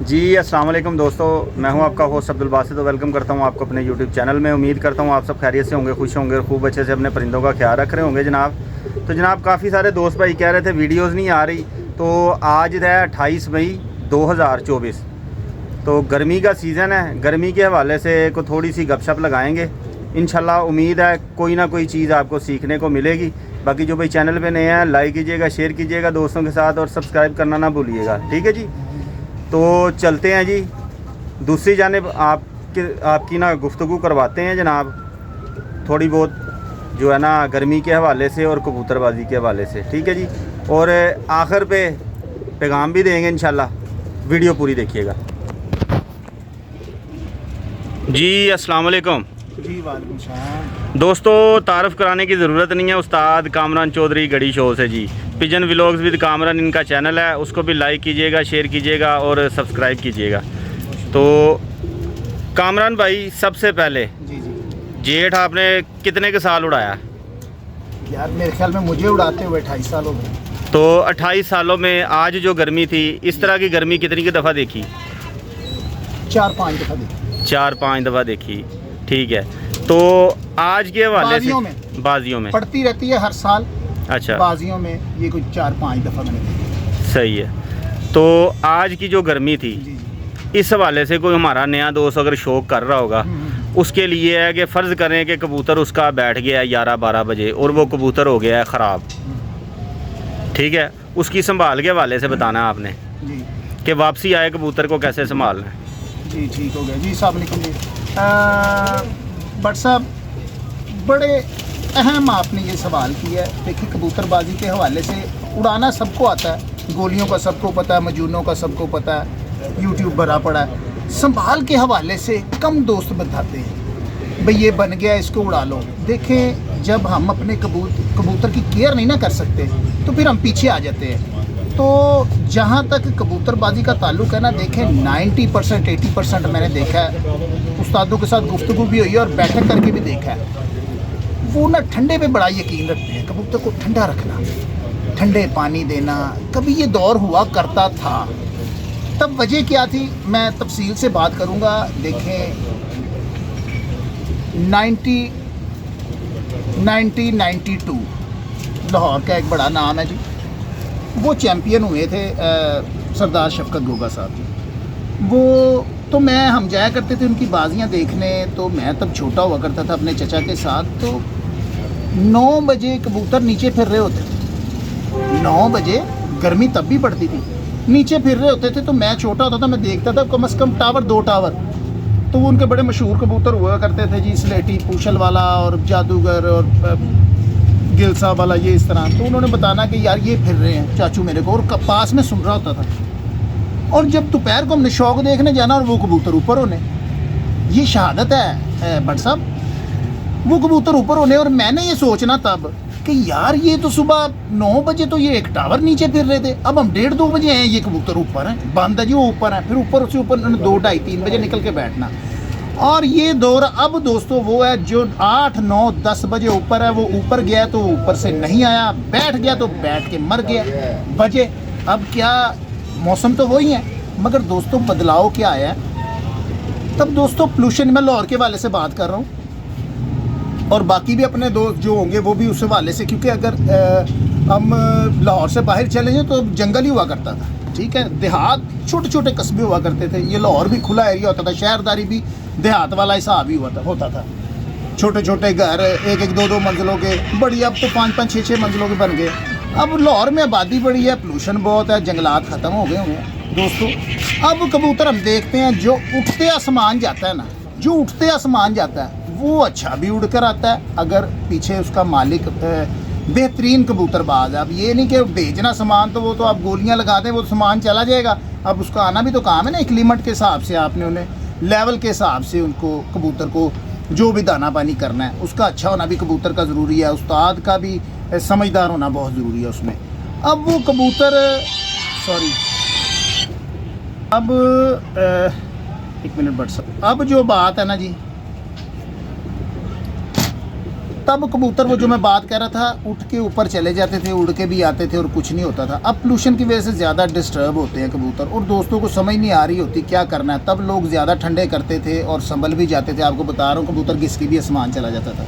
जी अस्सलाम वालेकुम दोस्तों, मैं हूं आपका होस्ट अब्दुल बासित। तो वेलकम करता हूं आपको अपने यूट्यूब चैनल में। उम्मीद करता हूं आप सब खैरियत से होंगे, खुश होंगे और खूब अच्छे से अपने परिंदों का ख्याल रख रहे होंगे जनाब। तो जनाब काफ़ी सारे दोस्त भाई कह रहे थे वीडियोज़ नहीं आ रही, तो आज है 28 मई 2024। तो गर्मी का सीज़न है, गर्मी के हवाले से को थोड़ी सी गपशप लगाएंगे। इंशाल्लाह उम्मीद है कोई ना कोई चीज़ आपको सीखने को मिलेगी। बाकी जो भाई चैनल पे नए हैं लाइक कीजिएगा, शेयर कीजिएगा दोस्तों के साथ और सब्सक्राइब करना ना भूलिएगा, ठीक है जी। तो चलते हैं जी, दूसरी जानिब आपकी ना गुफ्तगू करवाते हैं जनाब, थोड़ी बहुत जो है ना गर्मी के हवाले से और कबूतरबाजी के हवाले से, ठीक है जी। और आखिर पे पैगाम भी देंगे इंशाल्लाह, वीडियो पूरी देखिएगा जी। अस्सलाम वालेकुम जी, वालेकुम सलाम। दोस्तों, तारफ़ कराने की ज़रूरत नहीं है, उस्ताद कामरान चौधरी गढ़ी शो से जी। पिजन व्लॉग्स विद कामरान इनका चैनल है, उसको भी लाइक कीजिएगा, शेयर कीजिएगा और सब्सक्राइब कीजिएगा। तो कामरान भाई, सबसे पहले जी जी जेठ आपने कितने के साल उड़ाया? यार, मेरे ख्याल में मुझे उड़ाते हुए 28 साल हो गए। तो 28 सालों में आज जो गर्मी थी, इस तरह की गर्मी कितनी की दफ़ा देखी? 4-5 दफ़ा देखी। 4-5 दफ़ा देखी, ठीक है। तो आज के हवाले से बाजियों में पड़ती रहती है हर साल। अच्छा, बाजियों में ये कुछ 4-5 दफ़ा मैंने देखी। सही है। तो आज की जो गर्मी थी, जी जी। इस हवाले से कोई हमारा नया दोस्त अगर शौक कर रहा होगा, उसके लिए है कि फ़र्ज़ करें कि कबूतर उसका बैठ गया है 11-12 बजे और वो कबूतर हो गया है ख़राब, ठीक है, उसकी संभाल के हवाले से बताना है आपने जी कि वापसी आए कबूतर को कैसे संभालना है। जी, ठीक हो गया जी। अस्सलामुअलैकुम जी। बट साहब, बड़े अहम आपने ये सवाल किया है। देखिए, कबूतरबाजी के हवाले से उड़ाना सबको आता है, गोलियों का सबको पता है, मजूनों का सबको पता है, यूट्यूब भरा पड़ा है। संभाल के हवाले से कम दोस्त बताते हैं भाई ये बन गया, इसको उड़ा लो। देखें, जब हम अपने कबूतर की केयर नहीं ना कर सकते तो फिर हम पीछे आ जाते हैं। तो जहाँ तक कबूतरबाजी का ताल्लुक है ना, देखें 90% 80% मैंने देखा है, उस्तादों के साथ गुफ्तगू भी हुई है और बैठक करके भी देखा है। वो ना ठंडे पे बड़ा यकीन रखते हैं, कबूतर को ठंडा रखना, ठंडे पानी देना। कभी ये दौर हुआ करता था, तब वजह क्या थी मैं तफसील से बात करूँगा। देखें, 1992 लाहौर का एक बड़ा नाम है जी, वो चैम्पियन हुए थे सरदार शफकत गोगा साहब। वो तो हम जाया करते थे उनकी बाजियां देखने। तो मैं तब छोटा हुआ करता था अपने चचा के साथ। तो 9 बजे कबूतर नीचे फिर रहे होते थे। 9 बजे गर्मी तब भी पड़ती थी, नीचे फिर रहे होते थे। तो मैं छोटा होता था, मैं देखता था कम से कम टावर 2 टावर। तो वो उनके बड़े मशहूर कबूतर हुआ करते थे जी, स्लेटी पूछल वाला और जादूगर और गिलसा वाला, ये इस तरह। तो उन्होंने बताना कि यार ये फिर रहे हैं चाचू मेरे को, और पास में सुन रहा होता था। और जब दोपहर को हमने शौक देखने जाना और वो कबूतर ऊपर होने, ये शहादत है भट्ट साहब, वो कबूतर ऊपर होने। और मैंने ये सोचना तब कि यार ये तो सुबह 9 बजे तो ये एक टावर नीचे फिर रहे थे, अब हम 1:30-2 बजे हैं, ये कबूतर ऊपर हैं, बंद है जी वो ऊपर है। फिर ऊपर से ऊपर 2, 2:30, 3 बजे निकल के बैठना। और ये दौर अब दोस्तों वो है जो 8, 9, 10 बजे ऊपर है, वो ऊपर गया तो ऊपर से नहीं आया, बैठ गया तो बैठ के मर गया बजे। अब क्या, मौसम तो वही है, मगर दोस्तों बदलाव क्या आया है। तब दोस्तों पोल्यूशन, मैं लाहौर के वाले से बात कर रहा हूँ और बाकी भी अपने दोस्त जो होंगे वो भी उस हवाले से, क्योंकि अगर हम लाहौर से बाहर चले जाएं तो जंगल ही हुआ करता था, ठीक है, देहात छोटे छोटे कस्बे हुआ करते थे। ये लाहौर भी खुला एरिया होता था, शहरदारी भी देहात वाला हिसाब ही होता था। छोटे छोटे घर 1-1, 2-2 मंजिलों के, बड़ी, अब तो 5-5, 6-6 मंजिलों के बन गए। अब लाहौर में आबादी बड़ी है, पोल्यूशन बहुत है, जंगलात ख़त्म हो गए हुए हैं दोस्तों। अब कबूतर हम देखते हैं जो उठते आसमान जाता है ना, जो उठते आसमान जाता है वो अच्छा भी उड़ कर आता है, अगर पीछे उसका मालिक बेहतरीन कबूतरबाज है। अब ये नहीं कि भेजना सामान तो वो तो आप गोलियां लगा दें वो तो सामान चला जाएगा। अब उसका आना भी तो काम है ना, एक लिमिट के हिसाब से आपने उन्हें लेवल के हिसाब से उनको कबूतर को जो भी दाना पानी करना है, उसका अच्छा होना भी कबूतर का ज़रूरी है, उस्ताद का भी समझदार होना बहुत ज़रूरी है उसमें। अब वो कबूतर अब 1 मिनट बट, अब जो बात है ना जी, तब कबूतर वो जो मैं बात कर रहा था उठ के ऊपर चले जाते थे, उड़ के भी आते थे और कुछ नहीं होता था। अब पोल्यूशन की वजह से ज़्यादा डिस्टर्ब होते हैं कबूतर और दोस्तों को समझ नहीं आ रही होती क्या करना है। तब लोग ज़्यादा ठंडे करते थे और संभल भी जाते थे। आपको बता रहा हूँ कबूतर घिसकी भी आसमान चला जाता था।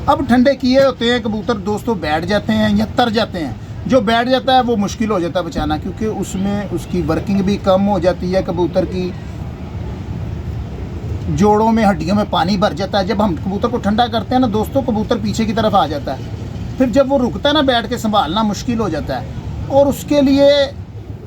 अब ठंडे किए होते हैं कबूतर दोस्तों, बैठ जाते हैं या तर जाते हैं। जो बैठ जाता है वो मुश्किल हो जाता है बचाना, क्योंकि उसमें उसकी वर्किंग भी कम हो जाती है। कबूतर की जोड़ों में हड्डियों में पानी भर जाता है। जब हम कबूतर को ठंडा करते हैं ना दोस्तों, कबूतर पीछे की तरफ आ जाता है। फिर जब वो रुकता है ना, बैठ के संभालना मुश्किल हो जाता है। और उसके लिए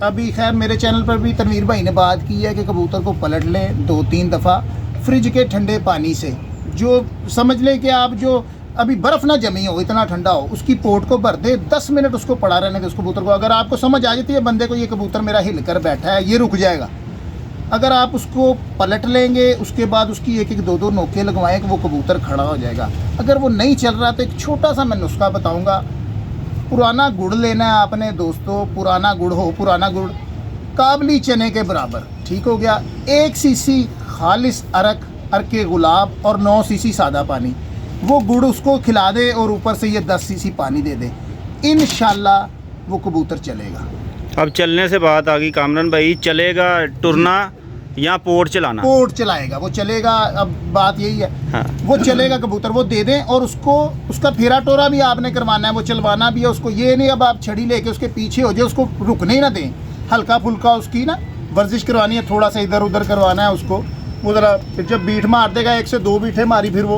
अभी खैर मेरे चैनल पर भी तनवीर भाई ने बात की है कि कबूतर को पलट लें 2-3 दफ़ा फ्रिज के ठंडे पानी से। जो समझ लें कि आप जो अभी बर्फ़ ना जमी हो, इतना ठंडा हो, उसकी पोट को भर दे, 10 मिनट उसको पड़ा रहने दे उस कबूतर को। अगर आपको समझ आ जाती है बंदे को ये कबूतर मेरा हिल कर बैठा है, ये रुक जाएगा। अगर आप उसको पलट लेंगे, उसके बाद उसकी 1-1, 2-2 नोके लगवाएं कि वो कबूतर खड़ा हो जाएगा। अगर वो नहीं चल रहा तो एक छोटा सा मैं नुस्खा बताऊंगा। पुराना गुड़ लेना है आपने दोस्तों, पुराना गुड़ हो, पुराना गुड़ काबली चने के बराबर, ठीक हो गया। 1 सीसी खालिस अरके गुलाब और 9 सीसी सादा पानी, वो गुड़ उसको खिला दे और ऊपर से ये 10 सीसी पानी दे दे, इंशाल्लाह वो कबूतर चलेगा। अब चलने से बात आ गई कामरान भाई, चलेगा टुरना या पोर्ट चलाना? पोर्ट चलाएगा, वो चलेगा। अब बात यही है, हाँ। वो चलेगा कबूतर, वो दे दें। और उसको उसका फेरा टोरा भी आपने करवाना है, वो चलवाना भी है उसको। ये नहीं अब आप छड़ी लेके उसके पीछे हो जाए, उसको रुकने ही ना दें। हल्का फुल्का उसकी ना वर्जिश करवानी है, थोड़ा सा इधर उधर करवाना है उसको। वो ज़रा फिर जब बीट मार देगा, 1 से 2 बीठे मारी, फिर वो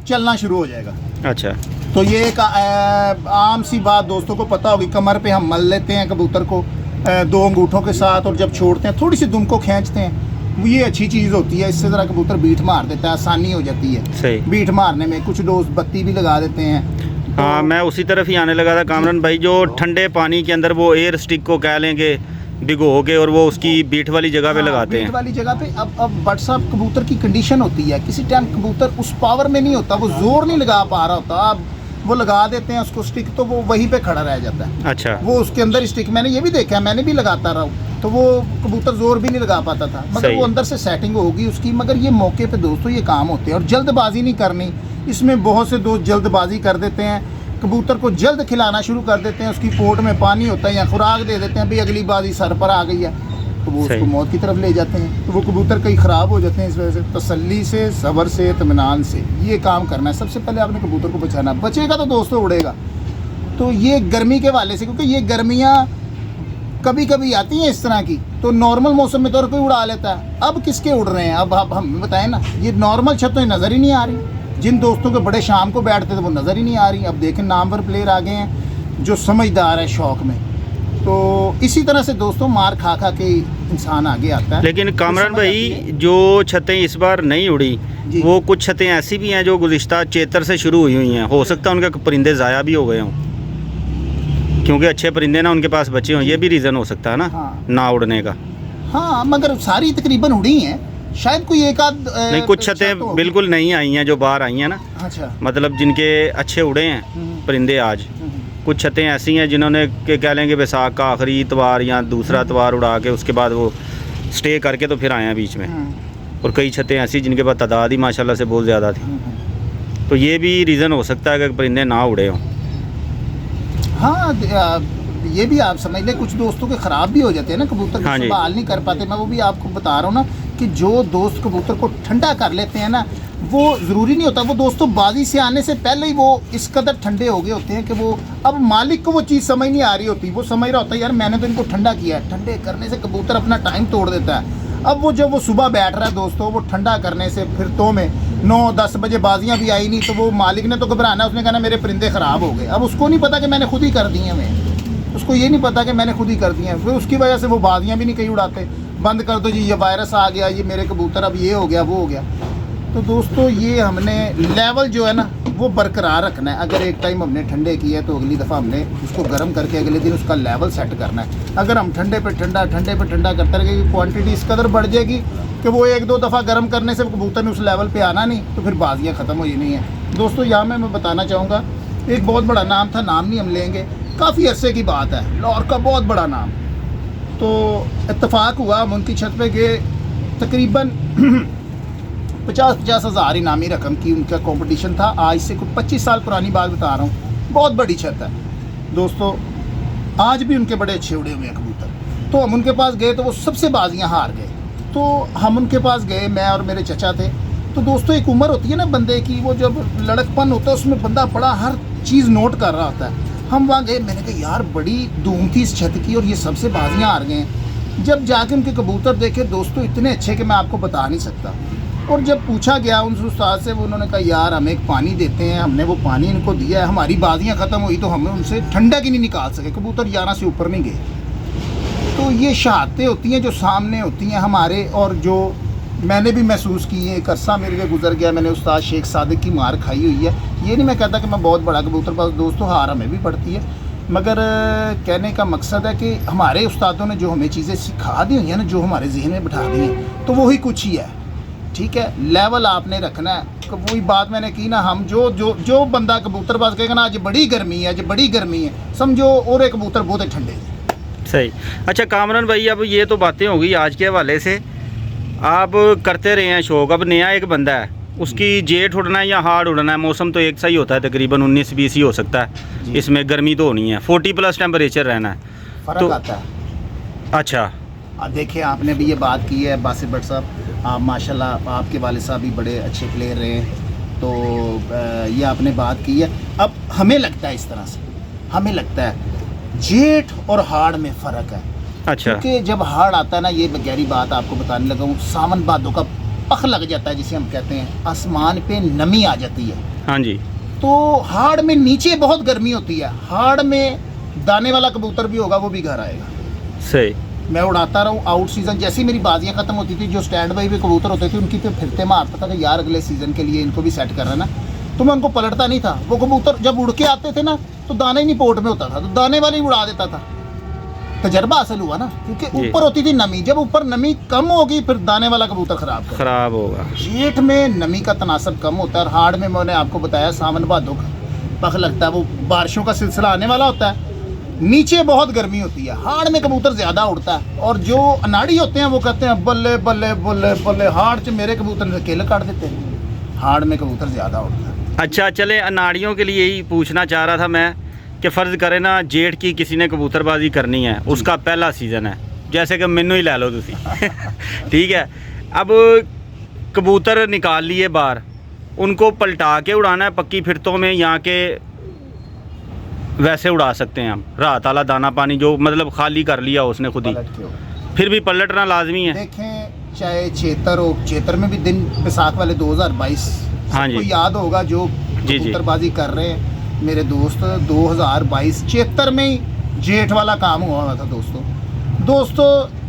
चलना शुरू हो जाएगा। अच्छा, तो ये एक आम सी बात दोस्तों को पता होगी। कमर पे हम मल लेते हैं कबूतर को 2 अंगूठों के साथ, और जब छोड़ते हैं थोड़ी सी दुम को खींचते हैं। ये अच्छी चीज़ होती है, इससे ज़रा कबूतर बीट मार देता है, आसानी हो जाती है सही बीट मारने में। कुछ दोस्त बत्ती भी लगा देते हैं। हाँ, मैं उसी तरफ ही आने लगा था कामरान भाई। जो ठंडे पानी के अंदर वो एयर स्टिक को कह लेंगे भिगो के, और वो उसकी बीट वाली जगह पे लगाते हैं। बीट वाली जगह पे। अब बट साहब कबूतर की कंडीशन होती है, किसी टाइम कबूतर उस पावर में नहीं होता, वो जोर नहीं लगा पा रहा होता। अब वो लगा देते हैं उसको स्टिक, तो वो वहीं पे खड़ा रह जाता है। अच्छा, वो उसके अंदर स्टिक, मैंने ये भी देखा है, मैंने भी लगाता रहा हूँ, तो वो कबूतर जोर भी नहीं लगा पाता था। मगर वो अंदर से सेटिंग होगी उसकी। मगर ये मौके पे दोस्तों ये काम होते हैं, और जल्दबाजी नहीं करनी इसमें। बहुत से दोस्त जल्दबाजी कर देते हैं, कबूतर को जल्द खिलाना शुरू कर देते हैं। उसकी पोट में पानी होता है या खुराक दे देते हैं, भाई अगली बाजी सर पर आ गई है, तो वो उसको मौत की तरफ ले जाते हैं। तो वो कबूतर कई ख़राब हो जाते हैं इस वजह से। तसल्ली से, सब्र से, इत्मीनान से ये काम करना है। सबसे पहले आपने कबूतर को बचाना, बचेगा तो दोस्तों उड़ेगा। तो ये गर्मी के वाले से, क्योंकि ये गर्मियाँ कभी कभी आती हैं इस तरह की, तो नॉर्मल मौसम में तो हर कोई उड़ा लेता है। अब किसके उड़ रहे हैं? अब आप हमें बताएं ना। ये नॉर्मल छतों नज़र ही नहीं आ रही। जिन दोस्तों के बड़े शाम को बैठते थे वो नज़र ही नहीं आ रही। अब देखें नामवर प्लेयर आ गए हैं जो समझदार है शौक़ में। तो इसी तरह से दोस्तों मार खा खा के इंसान आगे आता है। लेकिन कामरान भाई, जो छतें इस बार नहीं उड़ी, वो कुछ छतें ऐसी भी हैं जो गुज़िश्ता चेतर से शुरू हुई हैं। हो सकता है उनके परिंदे ज़ाया भी हो गए हों, क्योंकि अच्छे परिंदे ना उनके पास बचे हों। ये भी रीज़न हो सकता है ना, हाँ। ना उड़ने का। हाँ, मगर सारी तकरीबन उड़ी हैं, शायद कोई एक आध नहीं, कुछ छतें बिल्कुल नहीं आई हैं जो बाहर आई हैं ना। अच्छा, मतलब जिनके अच्छे उड़े हैं परिंदे आज। कुछ छतें ऐसी हैं जिन्होंने के कह लेंगे बैसाख का आखिरी इतवार या दूसरा इतवार उड़ा के उसके बाद वो स्टे करके तो फिर आए हैं बीच में। और कई छतें ऐसी जिनके पास तादाद ही माशाल्लाह से बहुत ज़्यादा थी। तो ये भी रीज़न हो सकता है कि परिंदे ना उड़े हों। हाँ, ये भी आप समझ लें, कुछ दोस्तों के ख़राब भी हो जाते हैं ना कबूतर, हाँ जी। संभाल नहीं कर पाते। मैं वो भी आपको बता रहा हूँ ना कि जो दोस्त कबूतर को ठंडा कर लेते हैं ना, वो ज़रूरी नहीं होता वो दोस्तों बाजी से आने से पहले ही वो इस कदर ठंडे हो गए होते हैं कि वो अब मालिक को वो चीज़ समझ नहीं आ रही होती। वो समझ रहा होता है यार मैंने तो इनको ठंडा किया है। ठंडे करने से कबूतर अपना टाइम तोड़ देता है। अब वो जब वो सुबह बैठ रहा है दोस्तों, वो ठंडा करने से फिर तो में 9-10 बजे बाजियाँ भी आई नहीं, तो वो मालिक ने तो घबराना, उसने कहना मेरे परिंदे ख़राब हो गए। अब उसको नहीं पता कि मैंने खुद ही कर दिए हैं, उसको ये नहीं पता कि मैंने खुद ही कर दिए हैं। फिर उसकी वजह से वो बाजियाँ भी नहीं कहीं उड़ाते, बंद कर दो जी, ये वायरस आ गया, ये मेरे कबूतर अब ये हो गया वो हो गया। तो दोस्तों ये हमने लेवल जो है ना वो बरकरार रखना है। अगर एक टाइम हमने ठंडे किए तो अगली दफ़ा हमने उसको गर्म करके अगले दिन उसका लेवल सेट करना है। अगर हम ठंडे पे ठंडा करते रहेंगे, क्वांटिटी इस कदर बढ़ जाएगी कि वो 1-2 दफ़ा गर्म करने से कबूतर ने उस लेवल पे आना नहीं, तो फिर बाजियाँ ख़त्म हो जानी है। दोस्तों यहाँ मैं बताना चाहूँगा, एक बहुत बड़ा नाम था, नाम नहीं हम लेंगे, काफ़ी अरसे की बात है, लाहौर का बहुत बड़ा नाम। तो इत्तेफाक हुआ हम उनकी छत पे गए, तकरीबन 50-50 हज़ार इनामी रकम की उनका कंपटीशन था। आज से कुछ 25 साल पुरानी बात बता रहा हूँ, बहुत बड़ी छत है दोस्तों। आज भी उनके बड़े अच्छे उड़े हुए हैं कबूतर। तो हम उनके पास गए तो वो सबसे बाजियाँ हार गए। तो हम उनके पास गए, मैं और मेरे चचा थे। तो दोस्तों एक उम्र होती है ना बंदे की, वो जब लड़कपन होता है उसमें बंदा बड़ा हर चीज़ नोट कर रहा होता है। हम वहाँ गए, मैंने कहा यार बड़ी धूम थी इस छत की और ये सबसे बाजियाँ हार गए हैं। जब जाके उनके कबूतर देखे दोस्तों इतने अच्छे कि मैं आपको बता नहीं सकता। और जब पूछा गया उन उस्ताद से, वो उन्होंने कहा यार हम एक पानी देते हैं, हमने वो पानी इनको दिया है, हमारी बाजियाँ ख़त्म हुई तो हमें उनसे ठंडक ही नहीं निकाल सके, कबूतर 11 से ऊपर नहीं गए। तो ये शहादतें होती हैं जो सामने होती हैं हमारे, और जो मैंने भी महसूस की है। एक अरसा मेरे लिए गुजर गया, मैंने उस्ताद शेख सादिक की मार खाई हुई है। ये नहीं मैं कहता कि मैं बहुत बड़ा कबूतरबाज, दोस्तों हार हमें भी पड़ती है, मगर कहने का मकसद है कि हमारे उस्तादों ने जो हमें चीज़ें सिखा दी हुई हैं ना, जो हमारे जहन में बिठा दी हैं, तो वही कुछ ही है। ठीक है, लेवल आपने रखना है। वही बात मैंने की ना, हम जो बंदा कबूतरबाज कहेगा ना आज बड़ी गर्मी है, आज बड़ी गर्मी है, समझो और एक कबूतर बहुत ही ठंडे हैं। सही। अच्छा कामरान भाई, अब ये तो बातें हो गई आज के हवाले से, आप करते रहे हैं शौक। अब नया एक बंदा है, उसकी जेठ उड़ना है या हार्ड उड़ना है, मौसम तो एक सा ही होता है, तकरीबन 19-20 ही हो सकता है, इसमें गर्मी तो होनी है, 40+ टेम्परेचर रहना है, फ़र्क तो आता है। अच्छा अब देखिए आपने भी ये बात की है बासित भट्ट साहब, आप माशाल्लाह आपके वालिद साहब भी बड़े अच्छे प्लेयर रहे हैं, तो ये आपने बात की है। अब हमें लगता है इस तरह से, हमें लगता है जेठ और हाड़ में फ़र्क है। अच्छा, क्योंकि जब हाड़ आता है ना, ये गहरी बात आपको बताने लगा हूँ, सावन भादों का पख लग जाता है जिसे हम कहते हैं, आसमान पे नमी आ जाती है। हाँ जी। तो हाड़ में नीचे बहुत गर्मी होती है, हाड़ में दाने वाला कबूतर भी होगा वो भी घर आएगा। सही। मैं उड़ाता रहूँ आउट सीज़न, जैसे ही मेरी बाजियाँ ख़त्म होती थी, जो स्टैंड बाई पे कबूतर होते थे उनकी पे फिरते मारता था कि यार अगले सीज़न के लिए इनको भी सेट कर रहा है ना, तो मैं उनको पलटता नहीं था। वो कबूतर जब उड़ के आते थे ना तो दाने ही नहीं पोर्ट में होता था, तो दाने वाले ही उड़ा देता था। तजर्बा हासिल हुआ ना, क्योंकि ऊपर होती थी नमी, जब ऊपर नमी कम होगी फिर दाने वाला कबूतर खराब होगा। जेठ में नमी का तनासब कम होता है, और हाड़ में मैंने आपको बताया सावन भादों का पख लगता है, वो बारिशों का सिलसिला आने वाला होता है, नीचे बहुत गर्मी होती है, हाड़ में कबूतर ज़्यादा उड़ता है। और जो अनाड़ी होते हैं वो कहते हैं बल्ले बल्ले बल्ले बल्ले, हाड़ से मेरे कबूतर ने केले काट देते हैं, हाड़ में कबूतर ज़्यादा उड़ता है। अच्छा चले, अनाड़ियों के लिए ही पूछना चाह रहा था मैं कि फ़र्ज़ करें ना जेठ की किसी ने कबूतरबाजी करनी है, उसका पहला सीज़न है, जैसे कि मैनू ही ले लो तुसी ठीक है, अब कबूतर निकाल लिए बाहर, उनको पलटा के उड़ाना है पक्की फिरतों में, यहाँ के वैसे उड़ा सकते हैं हम, रात वाला दाना पानी जो मतलब खाली कर लिया उसने खुद ही, फिर भी पलटना लाजमी है। देखें चाहे चेतर हो, चेतर में भी दिन बैसाख वाले 2022 हाँ जी, याद होगा जो कबूतरबाजी कर रहे हैं मेरे दोस्त, 2022 चेतर में ही जेठ वाला काम हुआ था दोस्तों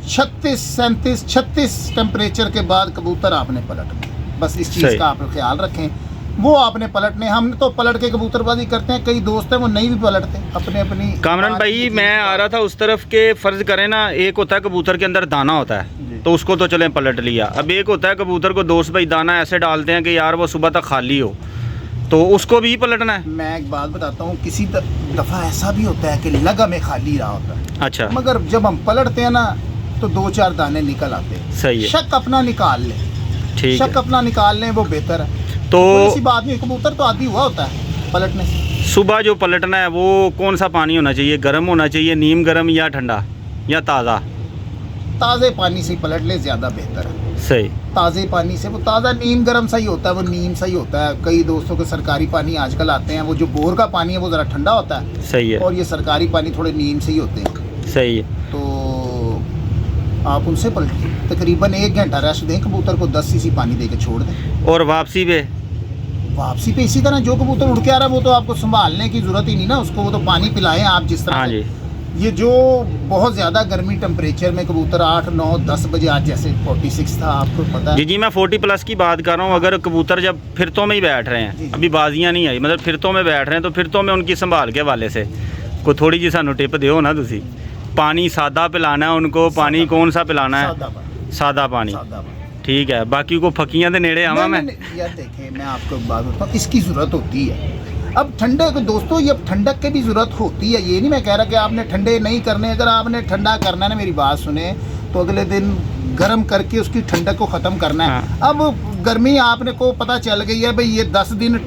36 टेम्परेचर के बाद कबूतर आपने पलटने, बस इस चीज़ का आप ख्याल रखें, वो आपने पलटने। हम तो पलट के कबूतरबाजी करते हैं, कई दोस्त हैं वो नहीं भी पलटते अपनी। कामरान भाई मैं आ रहा था उस तरफ के, फ़र्ज़ करें ना एक होता है कबूतर के अंदर दाना होता है तो उसको तो चलें पलट लिया, अब एक होता है कबूतर को दोस्त भाई दाना ऐसे डालते हैं कि यार वो सुबह तक खाली हो, तो उसको भी पलटना है। मैं एक बात बताता हूँ, किसी दफ़ा ऐसा भी होता है कि लगा में खाली रहा होता है, अच्छा, मगर जब हम पलटते हैं ना तो 2-4 दाने निकल आते हैं। सही है, शक अपना निकाल लें, ठीक, शक अपना निकाल लें वो बेहतर है। तो ऐसी बात नहीं, कबूतर तो आदी हुआ होता है पलटने से। सुबह जो पलटना है वो कौन सा पानी होना चाहिए, गर्म होना चाहिए, नीम गर्म या ठंडा या ताज़ा? ताज़े पानी से पलट ले ज़्यादा बेहतर है। सही, ताज़े पानी से, वो ताज़ा नीम गर्म सही होता है, वो नीम सही होता है। कई दोस्तों के सरकारी पानी आजकल आते हैं, वो जो बोर का पानी है वो ज़रा ठंडा होता है, सही है, और ये सरकारी पानी थोड़े नीम से ही होते हैं, सही है। तो आप उनसे पलटिए, तकरीबन 1 घंटा रेस्ट दें कबूतर को, 10 सीसी पानी दे के छोड़ दें। और वापसी पे इसी तरह जो कबूतर उड़ के आ रहा है वो तो आपको संभालने की ज़रूरत ही नहीं ना, उसको वो तो पानी पिलाएं आप जिस तरह। हाँ जी, ये जो बहुत ज़्यादा गर्मी टेम्परेचर में कबूतर 8, 9, 10 बजे, आज जैसे 46 था आपको पता है जी मैं 40+ की बात कर रहा हूँ। अगर कबूतर जब फिरतों में ही बैठ रहे हैं, अभी बाजियाँ नहीं आई, मतलब फिरतों में बैठ रहे हैं, तो फिरतों में उनकी संभाल के वाले से कोई थोड़ी जी सानू टिप दो ना तुसी। पानी सादा पिलाना है उनको, पानी कौन सा पिलाना है? सादा पानी, ठीक है, बाकी को फकियां दे नेड़े आवा मैं। यार देखें मैं आपको एक बात बताऊँ, इसकी ज़रूरत होती है। अब ठंडक दोस्तों, ये ठंडक की भी ज़रूरत होती है, ये नहीं मैं कह रहा कि आपने ठंडे नहीं करने, अगर आपने ठंडा करना है ना, मेरी बात सुने, तो अगले दिन गर्म करके उसकी ठंडक को ख़त्म करना है। अब गर्मी आपने को पता चल गई है भाई ये 10 दिन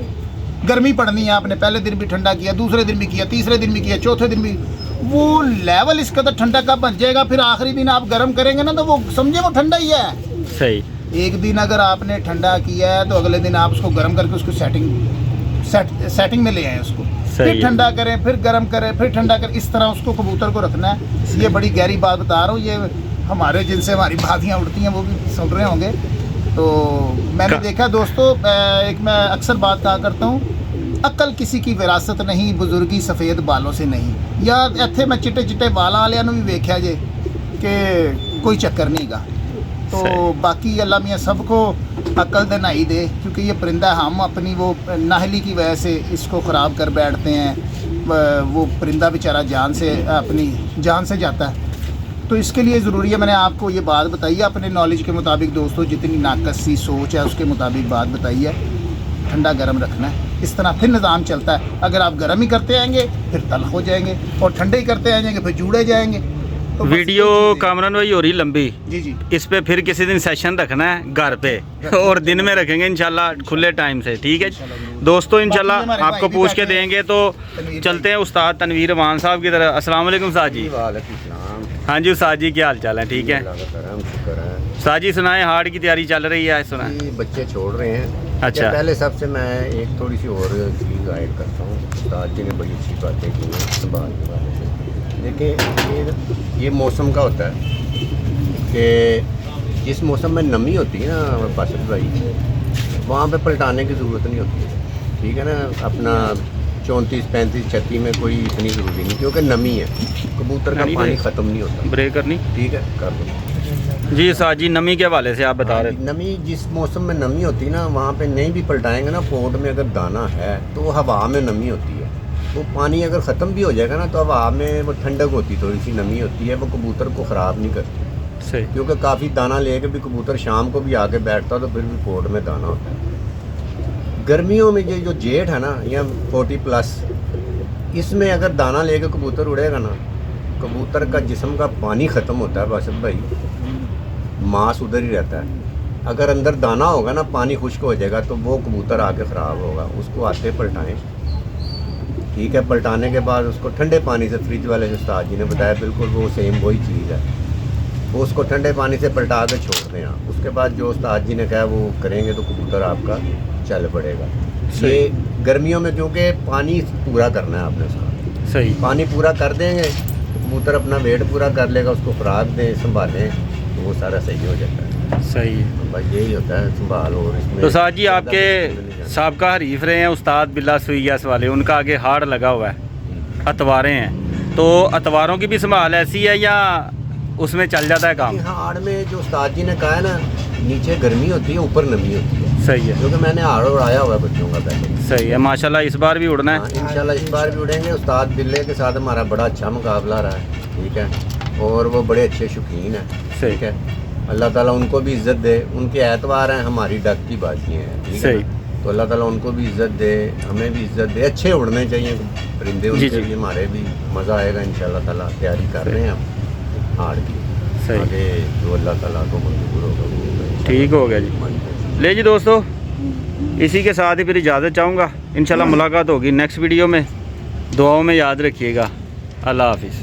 गर्मी पड़नी है, आपने पहले दिन भी ठंडा किया, दूसरे दिन भी किया, तीसरे दिन भी किया, चौथे दिन भी, वो लेवल इसका तो ठंडा कब बन जाएगा, फिर आखिरी दिन आप गर्म करेंगे ना तो वो समझे वो ठंडा ही है। सही। एक दिन अगर आपने ठंडा किया है तो अगले दिन आप उसको गर्म करके उसको सेटिंग में ले आए उसको, फिर ठंडा करें, फिर गर्म करें, फिर ठंडा करें, इस तरह उसको कबूतर को रखना है। ये बड़ी गहरी बात बता रहा हूँ, ये हमारे जिनसे हमारी बातियाँ उड़ती हैं वो भी सुन रहे होंगे। तो मैंने देखा दोस्तों, एक मैं अक्सर बात कहा करता हूँ, अक्ल किसी की विरासत नहीं, बुजुर्गी सफ़ेद बालों से नहीं। या इत्थे मैं चिट्टे चिट्टे बालां वालियां नूं भी वेख्या जे कि कोई चक्कर नहीं गा। तो बाकी अल्लाह मियाँ सबको अक्ल देनाई दे, क्योंकि ये परिंदा हम अपनी वो नाहली की वजह से इसको ख़राब कर बैठते हैं। वो परिंदा बेचारा अपनी जान से जाता है। तो इसके लिए ज़रूरी है, मैंने आपको ये बात बताई है अपने नॉलेज के मुताबिक दोस्तों, जितनी नाकस सी सोच है उसके मुताबिक बात बताई है। ठंडा गर्म रखना है, इस तरह फिर निज़ाम चलता है। अगर आप गर्म ही करते आएंगे फिर तल्ख हो जाएंगे, और ठंडे ही करते आ जाएंगे फिर जुड़े जाएंगे। तो वीडियो कामरान भाई हो रही लंबी, जी इस पे फिर किसी दिन सेशन रखना है घर पे और दिन में रखेंगे इंशाल्लाह खुले टाइम से, ठीक है दोस्तों। इंशाल्लाह आपको पूछ के देंगे। तो चलते हैं उस्ताद तनवीर अमान साहब की तरफ। अस्सलाम वालेकुम उस्ताद जी। हाँ जी उस्ताद जी, क्या हाल चाल है? ठीक है उस्ताद जी, सुनाए हार्ड की तैयारी चल रही है, सुना बच्चे छोड़ रहे हैं। अच्छा, पहले सबसे मैं एक थोड़ी सी और चीज़ गाइड करता हूँ। उस्ताद जी ने बड़ी अच्छी बातें की हैं संभाल के बारे में। देखिए ये मौसम का होता है कि जिस मौसम में नमी होती है ना बासित भाई, वहाँ पे पलटाने की ज़रूरत नहीं होती है, ठीक है ना। अपना 34, 35, 36 में कोई इतनी ज़रूरी नहीं, क्योंकि नमी है, कबूतर का पानी ख़त्म नहीं होता। ब्रेक करनी, ठीक है, कर दो जी उस्ताद जी। नमी के हवाले से आप बता रहे थे। नमी, जिस मौसम में नमी होती है ना, वहाँ पे नहीं भी पलटाएंगे ना, पोर्ट में अगर दाना है तो वो हवा में नमी होती है। वो पानी अगर ख़त्म भी हो जाएगा ना तो हवा में वो ठंडक होती, थोड़ी सी नमी होती है, वो कबूतर को ख़राब नहीं करती। सही। क्योंकि काफ़ी दाना लेके भी कबूतर शाम को भी आके बैठता तो फिर भी पोर्ट में दाना होता है। गर्मियों में ये जो जेठ है ना, या 40+, इसमें अगर दाना लेके कबूतर उड़ेगा ना, कबूतर का जिस्म का पानी ख़त्म होता है बासित भाई, मांस उधर ही रहता है। अगर अंदर दाना होगा ना, पानी खुश्क हो जाएगा तो वो कबूतर आके ख़राब होगा। उसको आते पलटाएं, ठीक है। पलटाने के बाद उसको ठंडे पानी से, फ्रिज वाले जो उस्ताद जी ने बताया बिल्कुल वो सेम वही चीज़ है, वो उसको ठंडे पानी से पलटा के छोड़ दें आप। उसके बाद जो उस्ताद जी ने कहा वो करेंगे तो कबूतर आपका चल पड़ेगा। ये गर्मियों में क्योंकि पानी पूरा करना है आपने उसका, सही। पानी पूरा कर देंगे तो कबूतर अपना वेट पूरा कर लेगा, उसको खुराक दें, संभालें, तो वो सारा सही हो जाता है। सही है, बस यही होता है संभाल। और इसमें तो उस्ताद जी आपके साबका हरीफ रहे हैं उस्ताद बिल्ला सुइयास वाले, उनका आगे हाड़ लगा हुआ है, अतवारें हैं, तो अतवारों की भी संभाल ऐसी है या उसमें चल जाता है काम? हाड़ में जो उस्ताद जी ने कहा है ना, नीचे गर्मी होती है, ऊपर नमी होती है। सही है, क्योंकि मैंने हाड़ उड़ाया हुआ है बच्चों का पहले। सही है, माशाल्लाह इस बार भी उड़ना है। इंशाल्लाह इस बार भी उड़ेंगे। उस्ताद बिल्ले के साथ हमारा बड़ा अच्छा मुकाबला रहा है, ठीक है, और वो बड़े अच्छे शौकीन हैं, ठीक है। अल्लाह ताला उनको भी इज़्ज़त दे। उनके एतवार हैं, हमारी डक की बाजियाँ हैं, ठीक है। तो अल्लाह ताला उनको भी इज़्ज़त दे, हमें भी इज़्ज़त दे। अच्छे उड़ने चाहिए परिंदे, उनके भी हमारे भी मज़ा आएगा इंशाल्लाह ताला। तैयारी कर रहे हैं हम हाड़ की, आगे जो अल्लाह ताला को मंजूर होगा। ठीक हो गया जी। ले जी दोस्तों, इसी के साथ ही फिर इजाज़त चाहूँगा। इंशाल्लाह मुलाकात होगी नेक्स्ट वीडियो में। दुआओं में याद रखिएगा। अल्लाह हाफिज़।